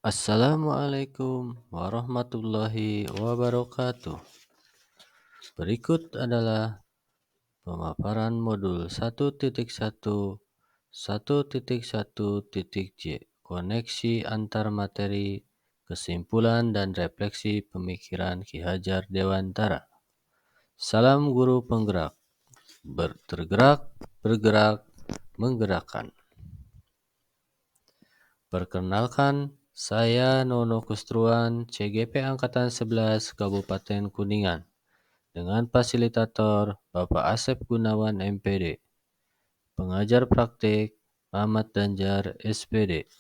Assalamualaikum warahmatullahi wabarakatuh. Berikut adalah pemaparan modul 1.1 1.1.J Koneksi antar materi, kesimpulan dan refleksi pemikiran Ki Hajar Dewantara. Salam guru penggerak, tergerak, bergerak, menggerakkan. Perkenalkan, saya Nono Kustruan, CGP Angkatan 11 Kabupaten Kuningan, dengan fasilitator Bapak Asep Gunawan MPD, pengajar praktik Ahmad Danjar SPD.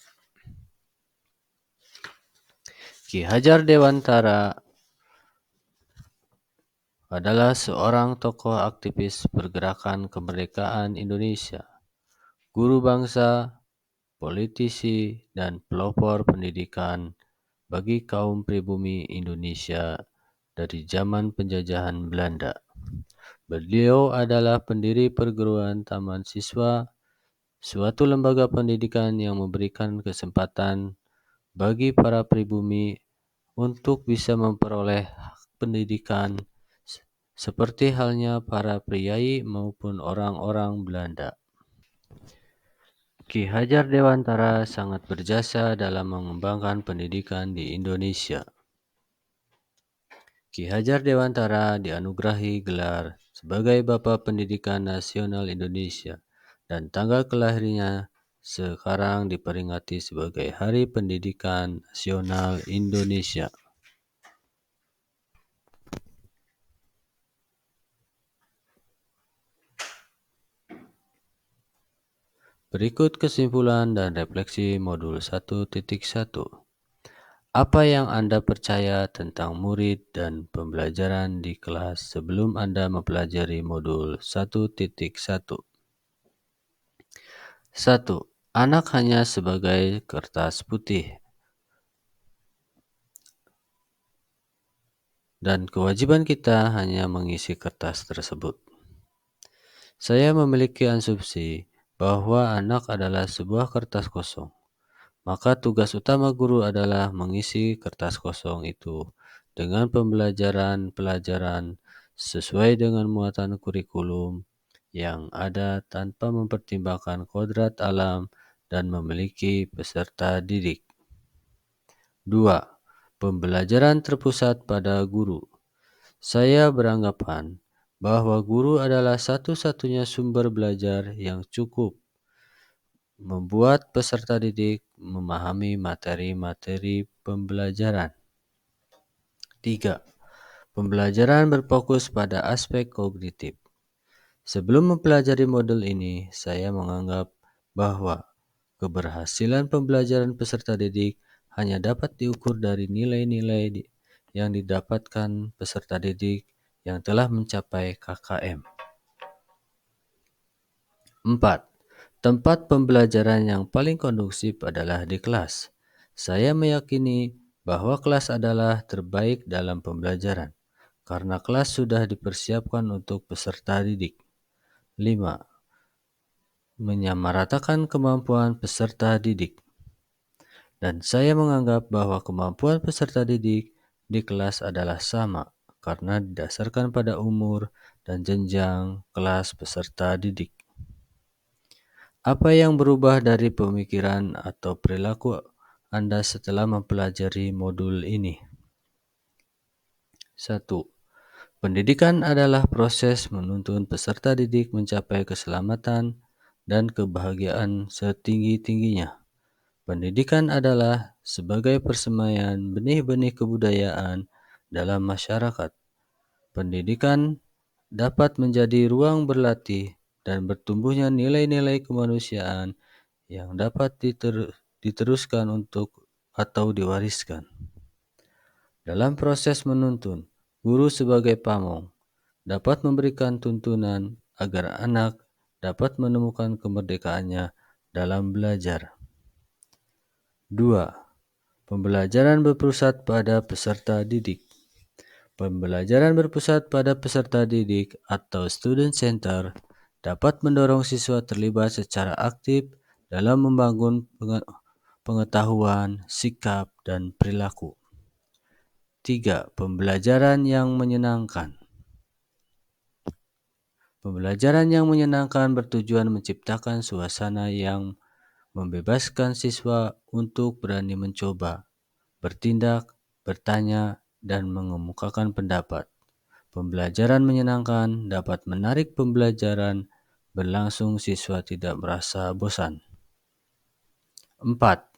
Ki Hajar Dewantara adalah seorang tokoh aktivis pergerakan kemerdekaan Indonesia, guru bangsa, politisi, dan pelopor pendidikan bagi kaum pribumi Indonesia dari zaman penjajahan Belanda. Beliau adalah pendiri perguruan Taman Siswa, suatu lembaga pendidikan yang memberikan kesempatan bagi para pribumi untuk bisa memperoleh hak pendidikan seperti halnya para priai maupun orang-orang Belanda. Ki Hajar Dewantara sangat berjasa dalam mengembangkan pendidikan di Indonesia. Ki Hajar Dewantara dianugerahi gelar sebagai Bapak Pendidikan Nasional Indonesia dan tanggal kelahirnya sekarang diperingati sebagai Hari Pendidikan Nasional Indonesia. Berikut kesimpulan dan refleksi modul 1.1. Apa yang Anda percaya tentang murid dan pembelajaran di kelas sebelum Anda mempelajari modul 1.1? 1. Anak hanya sebagai kertas putih, dan kewajiban kita hanya mengisi kertas tersebut. Saya memiliki asumsi bahwa anak adalah sebuah kertas kosong. Maka tugas utama guru adalah mengisi kertas kosong itu dengan pelajaran sesuai dengan muatan kurikulum yang ada tanpa mempertimbangkan kodrat alam dan memiliki peserta didik. 2. Pembelajaran terpusat pada guru. Saya beranggapan bahwa guru adalah satu-satunya sumber belajar yang cukup membuat peserta didik memahami materi-materi pembelajaran. 3. Pembelajaran berfokus pada aspek kognitif. Sebelum mempelajari model ini, saya menganggap bahwa keberhasilan pembelajaran peserta didik hanya dapat diukur dari nilai-nilai yang didapatkan peserta didik yang telah mencapai KKM. 4. Tempat pembelajaran yang paling kondusif adalah di kelas. Saya meyakini bahwa kelas adalah terbaik dalam pembelajaran, karena kelas sudah dipersiapkan untuk peserta didik. 5. Menyamaratakan kemampuan peserta didik. Dan saya menganggap bahwa kemampuan peserta didik di kelas adalah sama, karena didasarkan pada umur dan jenjang kelas peserta didik. Apa yang berubah dari pemikiran atau perilaku Anda setelah mempelajari modul ini? 1. Pendidikan adalah proses menuntun peserta didik mencapai keselamatan dan kebahagiaan setinggi-tingginya. Pendidikan adalah sebagai persemaian benih-benih kebudayaan dalam masyarakat. Pendidikan dapat menjadi ruang berlatih dan bertumbuhnya nilai-nilai kemanusiaan yang dapat diteruskan untuk atau diwariskan. Dalam proses menuntun, guru sebagai pamong dapat memberikan tuntunan agar anak dapat menemukan kemerdekaannya dalam belajar. 2. Pembelajaran berpusat pada peserta didik. Pembelajaran berpusat pada peserta didik atau student center dapat mendorong siswa terlibat secara aktif dalam membangun pengetahuan, sikap, dan perilaku. 3. Pembelajaran yang menyenangkan. Pembelajaran yang menyenangkan bertujuan menciptakan suasana yang membebaskan siswa untuk berani mencoba, bertindak, bertanya, dan mengemukakan pendapat. Pembelajaran menyenangkan dapat menarik pembelajaran berlangsung siswa tidak merasa bosan. 4.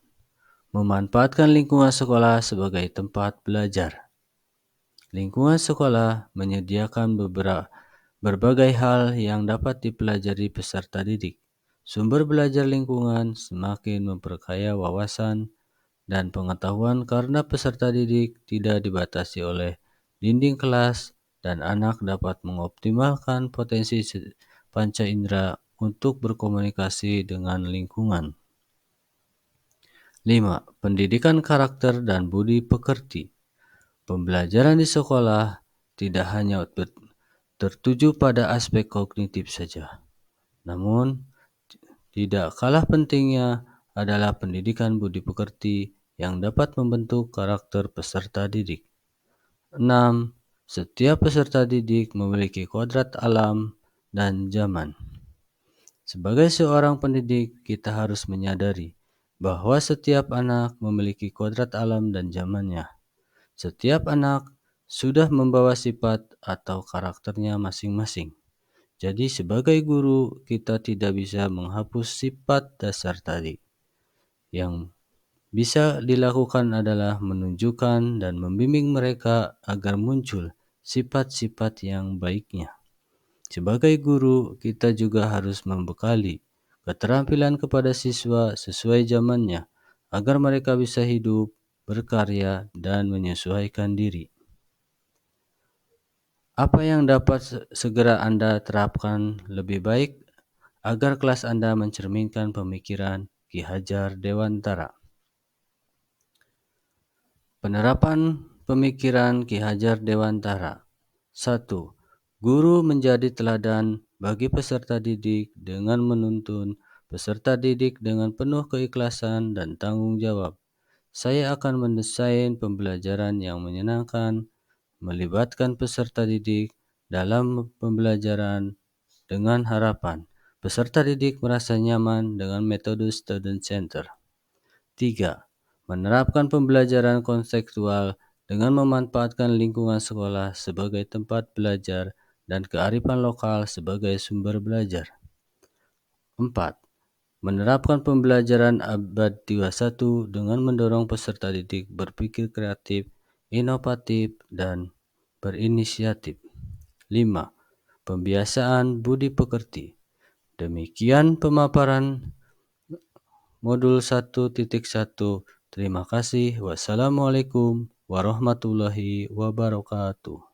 Memanfaatkan lingkungan sekolah sebagai tempat belajar. Lingkungan sekolah menyediakan berbagai hal yang dapat dipelajari peserta didik. Sumber belajar lingkungan semakin memperkaya wawasan dan pengetahuan karena peserta didik tidak dibatasi oleh dinding kelas dan anak dapat mengoptimalkan potensi panca indera untuk berkomunikasi dengan lingkungan. 5. Pendidikan karakter dan budi pekerti. Pembelajaran di sekolah tidak hanya tertuju pada aspek kognitif saja, namun tidak kalah pentingnya adalah pendidikan budi pekerti yang dapat membentuk karakter peserta didik. 6. Setiap peserta didik memiliki kodrat alam dan zaman. Sebagai seorang pendidik, kita harus menyadari bahwa setiap anak memiliki kodrat alam dan zamannya. Setiap anak sudah membawa sifat atau karakternya masing-masing. Jadi sebagai guru, kita tidak bisa menghapus sifat dasar tadi. Yang bisa dilakukan adalah menunjukkan dan membimbing mereka agar muncul sifat-sifat yang baiknya. Sebagai guru, kita juga harus membekali keterampilan kepada siswa sesuai zamannya, agar mereka bisa hidup, berkarya, dan menyesuaikan diri. Apa yang dapat segera Anda terapkan lebih baik agar kelas Anda mencerminkan pemikiran Ki Hajar Dewantara? Penerapan pemikiran Ki Hajar Dewantara. 1. Guru menjadi teladan bagi peserta didik dengan menuntun peserta didik dengan penuh keikhlasan dan tanggung jawab. Saya akan mendesain pembelajaran yang menyenangkan, melibatkan peserta didik dalam pembelajaran dengan harapan peserta didik merasa nyaman dengan metode student center. 3. Menerapkan pembelajaran konseptual dengan memanfaatkan lingkungan sekolah sebagai tempat belajar dan kearifan lokal sebagai sumber belajar. 4. Menerapkan pembelajaran abad 21 dengan mendorong peserta didik berpikir kreatif, inovatif, dan berinisiatif. 5. Pembiasaan budi pekerti. Demikian pemaparan modul 1.1. Terima kasih. Wassalamualaikum warahmatullahi wabarakatuh.